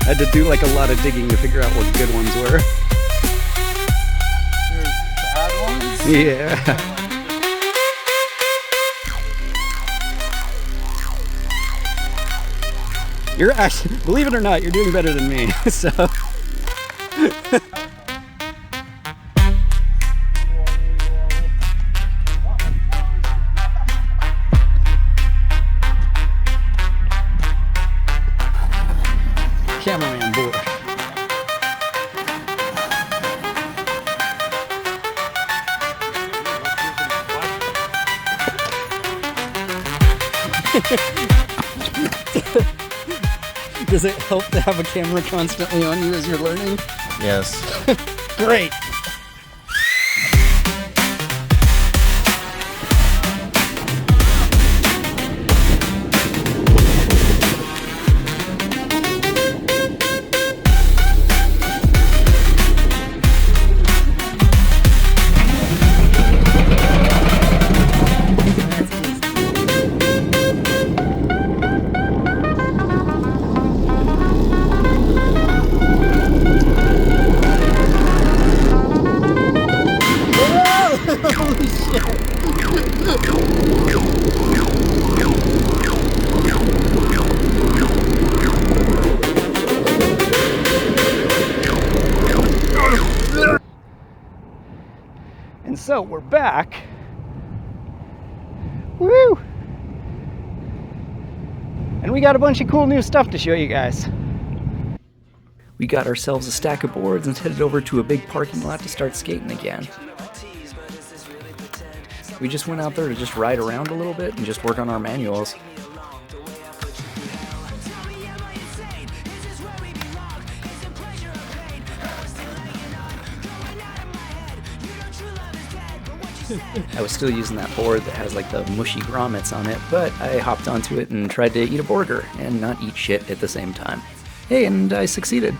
I had to do like a lot of digging to figure out what good ones were. There's bad ones? Yeah. You're actually, believe it or not, you're doing better than me, so. Cameraman board. Does it help to have a camera constantly on you as you're learning? Yes. Great. And so we're back. Woo! And we got a bunch of cool new stuff to show you guys. We got ourselves a stack of boards and headed over to a big parking lot to start skating again. We just went out there to just ride around a little bit and just work on our manuals. I was still using that board that has like the mushy grommets on it, but I hopped onto it and tried to eat a burger and not eat shit at the same time. Hey, and I succeeded.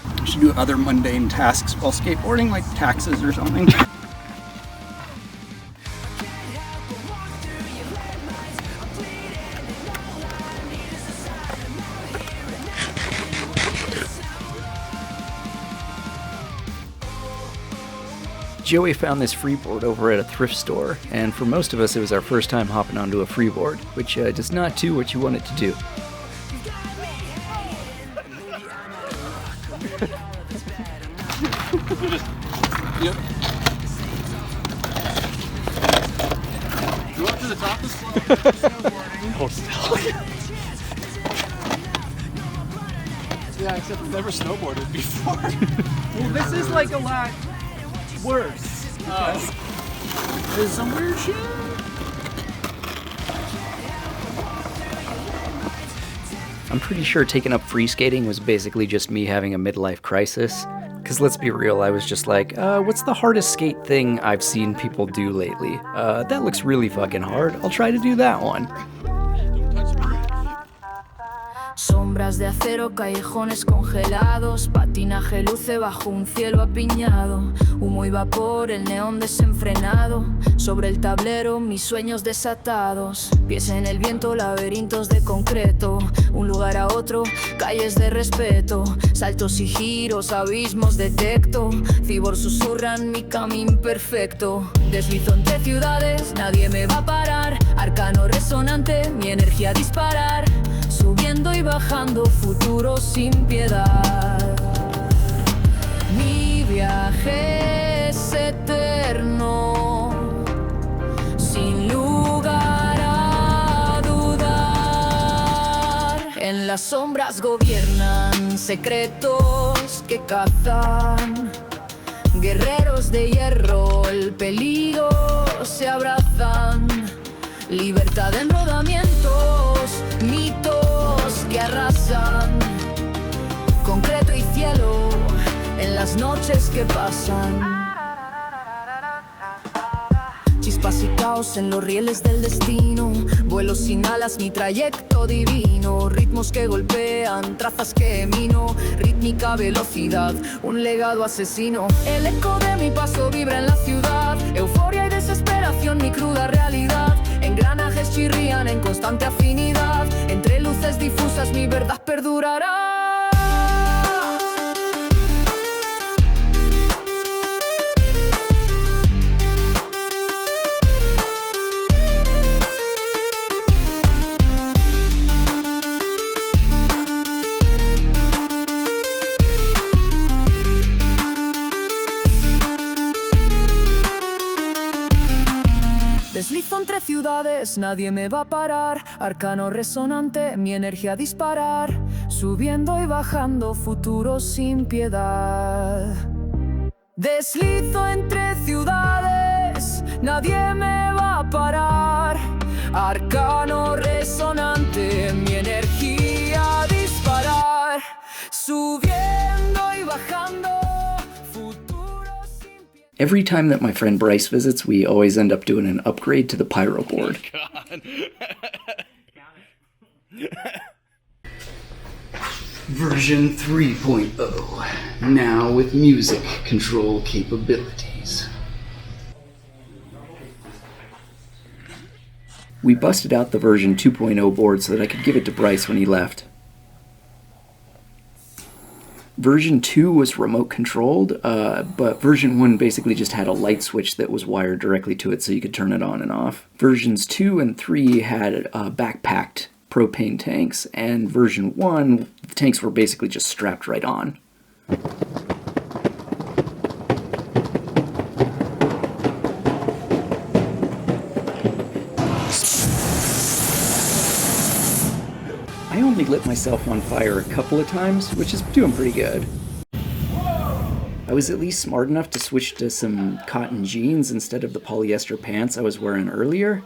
I should do other mundane tasks while skateboarding, like taxes or something. Joey found this freeboard over at a thrift store, and for most of us it was our first time hopping onto a freeboard, which does not do what you want it to do. Yep. Go up to the top of the slope. Snowboarding. Hold still. Yeah, except I've never snowboarded before. Well, this is like a lot worse. There's some weird shit. I'm pretty sure taking up free skating was basically just me having a midlife crisis. Because let's be real, I was just like, what's the hardest skate thing I've seen people do lately? That looks really fucking hard. I'll try to do that one. Sombras de acero, callejones congelados, patinaje luce bajo un cielo apiñado, humo y vapor, el neón desenfrenado, sobre el tablero mis sueños desatados, pies en el viento, laberintos de concreto, un lugar a otro, calles de respeto, saltos y giros, abismos detecto, cibor susurran mi camino perfecto, deslizo entre ciudades, nadie me va a parar, arcano resonante, mi energía disparar, subiendo y bajando, futuro sin piedad. Mi viaje es eterno, sin lugar a dudar. En las sombras gobiernan secretos que cazan, guerreros de hierro, el peligro se abrazan. Libertad en rodamientos, mitos que arrasan, concreto y cielo en las noches que pasan. Chispas y caos en los rieles del destino, vuelo sin alas, mi trayecto divino, ritmos que golpean, trazas que mino, rítmica velocidad, un legado asesino. El eco de mi paso vibra en la ciudad, euforia y desesperación, mi cruda realidad. Engranajes chirrían en constante afinidad, entre luces difusas mi verdad perdurará. ciudades, nadie me va a parar. Arcano resonante, mi energía disparar. Subiendo y bajando, futuro sin piedad. Deslizo entre ciudades, nadie me va a parar. Arcano resonante, mi energía disparar. Subiendo y bajando, futuro sin piedad. Every time that my friend Bryce visits, we always end up doing an upgrade to the Pyro board. Version 3.0, now with music control capabilities. We busted out the version 2.0 board so that I could give it to Bryce when he left. Version 2 was remote controlled, but version 1 basically just had a light switch that was wired directly to it so you could turn it on and off. Versions 2 and 3 had backpacked propane tanks, and version 1, the tanks were basically just strapped right on. I only lit myself on fire a couple of times, which is doing pretty good. I was at least smart enough to switch to some cotton jeans instead of the polyester pants I was wearing earlier.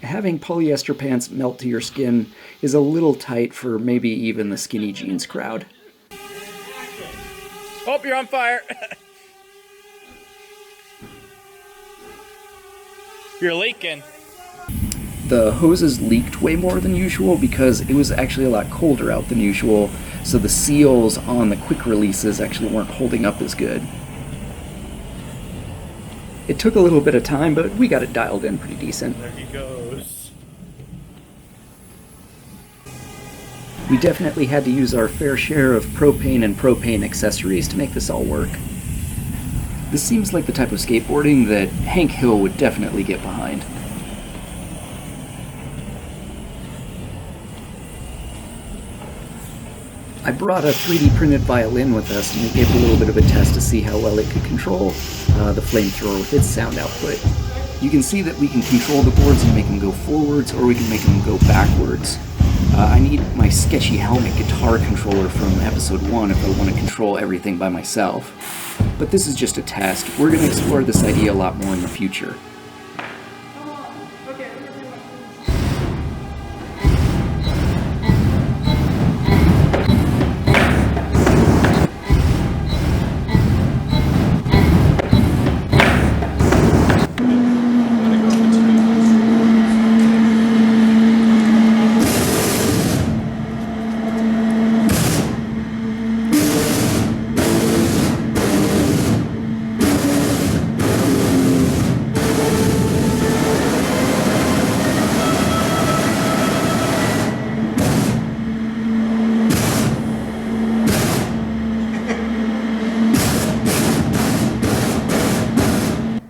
Having polyester pants melt to your skin is a little tight for maybe even the skinny jeans crowd. Oh, you're on fire. You're leaking. The hoses leaked way more than usual because it was actually a lot colder out than usual, so the seals on the quick releases actually weren't holding up as good. It took a little bit of time, but we got it dialed in pretty decent. There he goes. We definitely had to use our fair share of propane and propane accessories to make this all work. This seems like the type of skateboarding that Hank Hill would definitely get behind. I brought a 3D printed violin with us, and we gave it a little bit of a test to see how well it could control the flamethrower with its sound output. You can see that we can control the boards and make them go forwards, or we can make them go backwards. I need my sketchy helmet guitar controller from episode 1 if I want to control everything by myself. But this is just a test. We're going to explore this idea a lot more in the future.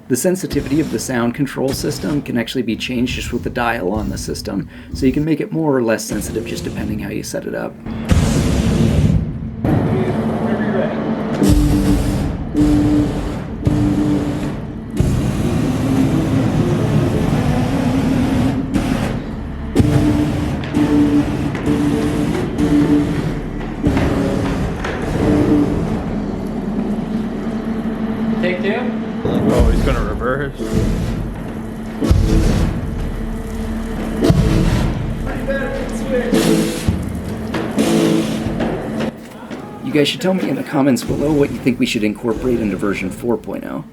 The sensitivity of the sound control system can actually be changed just with the dial on the system, so you can make it more or less sensitive just depending how you set it up. Take two. Oh, he's gonna reverse. You guys should tell me in the comments below what you think we should incorporate into version 4.0.